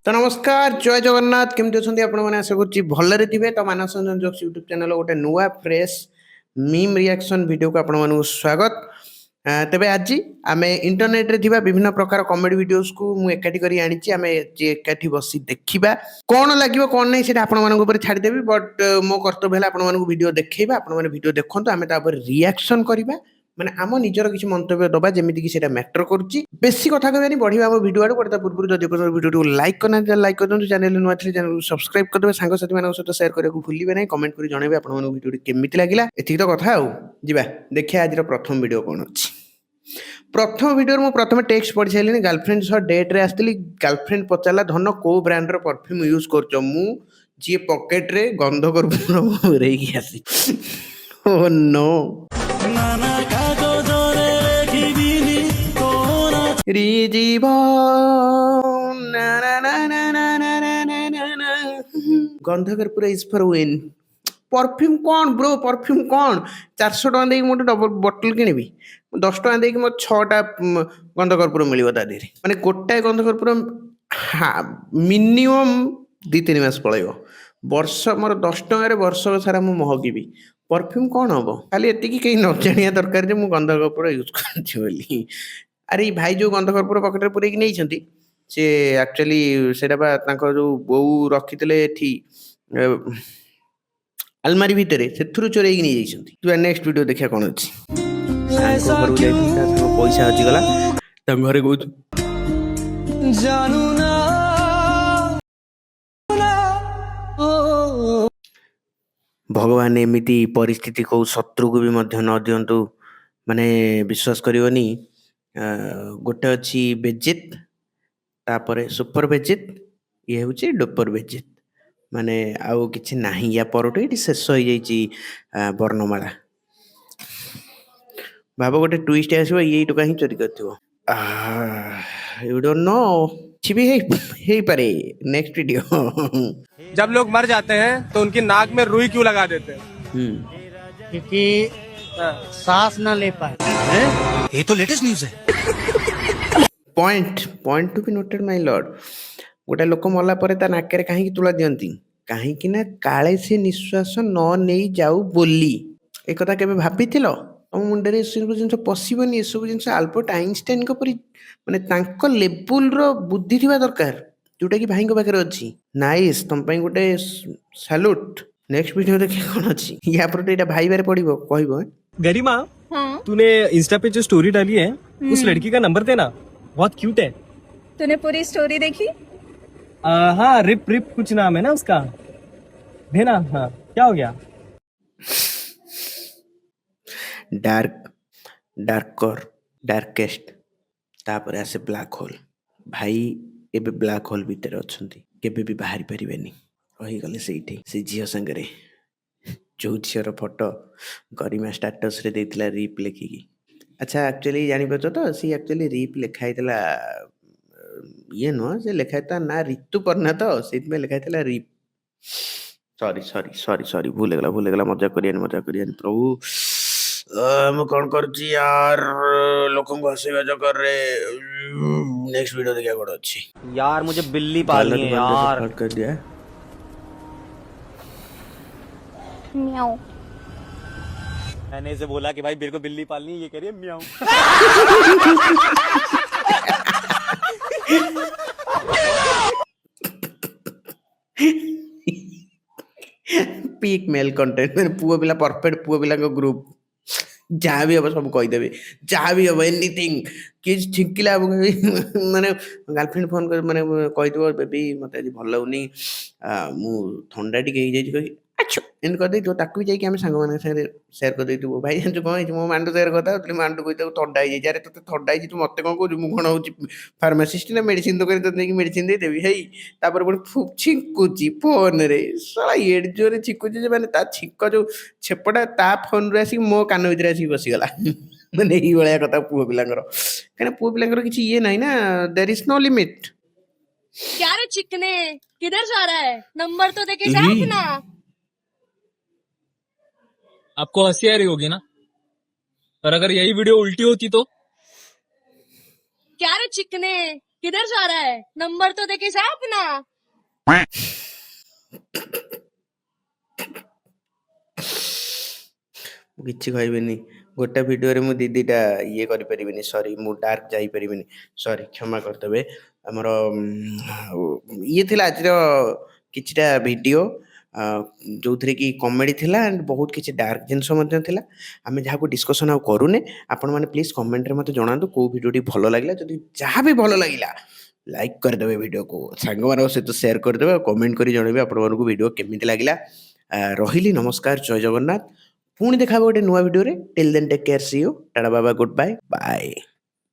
तो नमस्कार जय जगन्नाथ केमती अच्छे आपण मैंने आशा करुच्ची भलरे थे। तो मानस रंजन जोक्स यूट्यूब चैनल गोटे नुआ फ्रेश मीम रिएक्शन वीडियो को आपण मानक स्वागत। तेबे आज आम इंटरनेट रे थिबा विभिन्न प्रकार कॉमेडी वीडियोस को मु एकाठी करी आनिची आम एकाठी बसी देखिबा कौन लागिवो कौन नहीं सेटा आपण मानक ऊपर छाड़ी देबी। बट मो कर्तव्य है आपण मानक वीडियो देखैबा, आपण माने वीडियो देखंतु, आम ता ऊपर रिएक्शन करिबा, माने आम निजर किसी मंतव्य दबा जेमिति कि सेटा मैटर करूची। बेसी कथा कहबानी बढ़िया आम वीडियो आडू पड़ता पूर्व जदि को वीडियो को लाइक करना लाइक कर दंतु, चैनल नुआ थे चैनल को सब्सक्राइब कर देबे, सांग साथी मानक सहित शेयर करने को भूलिबे नहीं, कमेंट करी जणेबे आपण मानक वीडियो केमिति लागिला। एथि तो कथा आउ जिबा देखिया आज प्रथम वीडियो कोन अछि। प्रथम वीडियो मु प्रथम टेक्स्ट पढ़ी साइलिनी। गर्लफ्रेंड सह डेट रे आस्तिली, गर्लफ्रेंड पचारला धन को ब्रांड रो परफ्यूम यूज करछो, मु जे पॉकेट रे गंध कर रेकी आसी। ओ नो री जीवन गंधकर पूरा इज फॉर विन। परफ्यूम कौन ब्रो, परफ्यूम कौन 400 टका देकी मोटे डबल बोतल किनिबी, 10 टका देकी मो 6टा गंधकर्पूर मिलिबो ता देरे, माने गोटाए गंधकर्पूर मिनिमम 2-3 मास पळैबो। वर्ष मोर 10 टका रे वर्ष सारा मु महकिबी। परफ्यूम कौन हबो, खाली एतिकी केही न जानिया दरकार जे मु गंधकर्पूर यूज करछि बोली। अरे भाई जो गंधकर्पूर पकेट रे पुरेकी नै छथि से एक्चुअली सेटा बा तांको जो बोऊ रखितले एठी अलमारी भितरे सेथुरु चोरेकी नै जाइछथि। तु नेक्स्ट वीडियो देखिया कोन अछि। ऐसा क्यों पैसा हजि गला त घरे कहू जानू ना भगवान एमिति परिस्थिति को शत्रु को भी मध्य न दियंतु। माने विश्वास करिवनी, गोटे अच्छी बेजित तापरे सुपर बेजित, ये हूँ डुपर बेजित, माने आउ किछि नाही। या परटो ये शेष हो जाइए वर्णमाला। भाव गोटे ट्विस्ट आसो ये टोका ही चोरी कर यू डोंट नो छी भी हे पारे। नेक्स्ट वीडियो जब लोग मर जाते हैं तो उनकी नाक में रुई क्यों लगा देते हैं? क्योंकि सांस ना ले पाए। ये तो लेटेस्ट न्यूज़ है। Point to be noted my Lord. गोटे लोक मरला परे ता नाकेरे काहे तुला दियंती, काहे कि ना काले से निश्वास न नहीं जाऊ बोली। एक कथा केबे भाबिथिलो तुम मुंडे सब जिन पशिबनी। ए सब जिन अल्बर्ट आइंस्टाइन को परी माने तांको लेवल रो बुद्धि थिबा दरकार, जोटा कि भाई को पाखरे अछि। नाइस, तुम पई गोटे सैल्यूट। नेक्स्ट वीडियो देखि कोन अछि या पर एटा भाई बारे पडिबो कहबो। गरिमा, तूने इंस्टा पे जो स्टोरी डाली है उस लड़की का नंबर देना, बहुत क्यूट है। तूने पूरी स्टोरी देखी? हाँ, रिप रिप कुछ नाम है ना उसका, देना। हाँ, क्या हो गया? डार्केस्ट तापर आसे ब्लैक होल। भाई एबे ब्लैक होल भीतर अछंती, केबे भी बाहरी परिबेनी, रही गले सेठी से झियो संगरे। जो झियर फोटो गरिमा स्टेटस रे देथिला रिप लेखिकी। अच्छा एक्चुअली जानि पछो तो सी एक्चुअली रिप लेखाइतला ये नो से लेखाइता ना ऋतुपर्णा, तो सेत में लेखाइतला रिप। सॉरी भूल गेला मजाक करियानी प्रभु। मैं कौन करची यार, लोगों को हंसेगा चक्कर रे। नेक्स्ट वीडियो देखिए कौन अच्छी। यार मुझे बिल्ली पालनी है यार। कट कर दिया। म्याऊ। मैंने इसे बोला कि भाई मेरे को बिल्ली पालनी है, ये कह रही है म्याऊ। पीक मेल कंटेंट मेरे पुओ पिला परफेक्ट पुओ पिला को ग्रुप जहाँ भी हम सब कहीदेवे, जहाँ भी हम एनीथिंग कि छिंकिला माने गर्लफ्रेंड फोन कर माने कहीदेव बेबी मत आज भल लगुनि मु थंडा टे अच्छा एंड कर देतो ताकू भी जाइए सांग मान सेयार कर देतु। भाई जो कौन मो मांडू सेयार करता मांडू कही थंडा हो जाए तो थंडा हो तू मत कौन कहू मुझे कौन हो फार्मासीस्ट ना मेडिसिन दुकान तो मेडिसिन देदेवी है छिंकुची फोन रे साला एड जोरे छिंकुची माने ता छिंक जो छेपटा ता फोन रे आसी मो कान भीतर आसी बसीगला। माने यही भाया कथा पुओ पिलांकर, कहीं पुओ पिलांकर किसी ये नहीं ना, देयर इज नो लिमिट। क्या रे चिकने, किधर जा रहा है? नंबर तो देके जा अपना। आपको हंसी आ रही होगी ना, और अगर यही वीडियो उल्टी होती तो? क्या रे चिकने, किधर जा रहा है नंबर तो देके जा अपना। ମୁଁ କିଛି କହିବିନି ଗୋଟେ ଭିଡ଼ିଓରେ ମୁଁ ଦିଦିଟା ଇଏ କରିପାରିବିନି ସରି ମୁଁ ଡାର୍କ ଯାଇପାରିବିନି ସରି କ୍ଷମା କରିଦେବେ ଆମର ଇଏ ଥିଲା ଆଜିର କିଛିଟା ଭିଡ଼ିଓ ଯେଉଁଥିରେ କି କମେଡ଼ି ଥିଲା ଆଣ୍ଡ ବହୁତ କିଛି ଡାର୍କ ଜିନିଷ ମଧ୍ୟ ଥିଲା ଆମେ ଯାହାକୁ ଡିସ୍କସନ୍ ଆଉ କରୁନେ ଆପଣମାନେ ପ୍ଲିଜ୍ କମେଣ୍ଟରେ ମୋତେ ଜଣାନ୍ତୁ କେଉଁ ଭିଡ଼ିଓଟି ଭଲ ଲାଗିଲା ଯଦି ଯାହା ବି ଭଲ ଲାଗିଲା ଲାଇକ୍ କରିଦେବେ ଭିଡ଼ିଓକୁ ସାଙ୍ଗମାନଙ୍କ ସହିତ ସେୟାର କରିଦେବେ ଆଉ କମେଣ୍ଟ କରି ଜଣାଇବେ ଆପଣମାନଙ୍କୁ ଭିଡ଼ିଓ କେମିତି ଲାଗିଲା ରହିଲି ନମସ୍କାର ଜୟ ଜଗନ୍ନାଥ ପୁଣି ଦେଖା ହେବ ଗୋଟେ ନୂଆ ଭିଡ଼ିଓରେ till then take care see you ଟାଟା ବାବା ଗୁଡ୍ ବାଏ ବାଏ